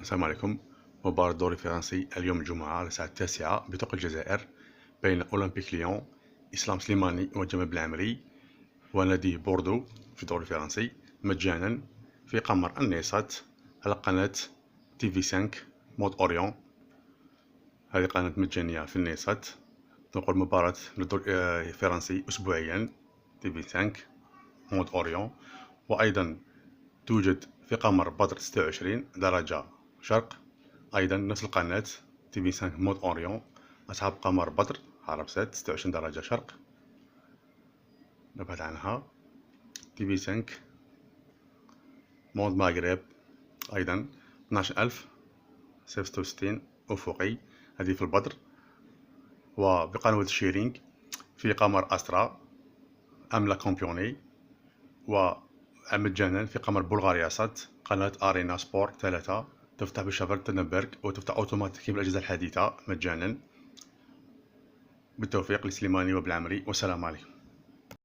السلام عليكم. مباراة الدوري الفرنسي اليوم الجمعة على الساعة 9 بتوقيت الجزائر بين أولمبيك ليون إسلام سليماني وجمال بالعمري ونادي بوردو في الدوري الفرنسي مجانا في قمر النيسات على قناة تي في 5 مود أوريون. هذه قناة مجانية في النيسات تنقل مباراة الدوري الفرنسي أسبوعيا تي في 5 مود أوريون. وأيضا توجد في قمر بدر 26 درجة شرق أيضا نفس القناة تي في 5 مود أوريون أصحاب قمر بدر عربسات 26 درجة شرق. نبحث عنها تي في 5 مود مغرب أيضا 12066 أفقي، هذه في البدر. وبقنوات شيرينغ في قمر أسترا أملا كومبيوني، ومجانا في قمر بلغاريا سات قناة أرينا سبور 3 تفتح بشفرة تنبرغ وتفتح أوتوماتيكي بالأجهزة الحديثة مجانا. بالتوفيق لسليماني وبالعمري، والسلام عليكم.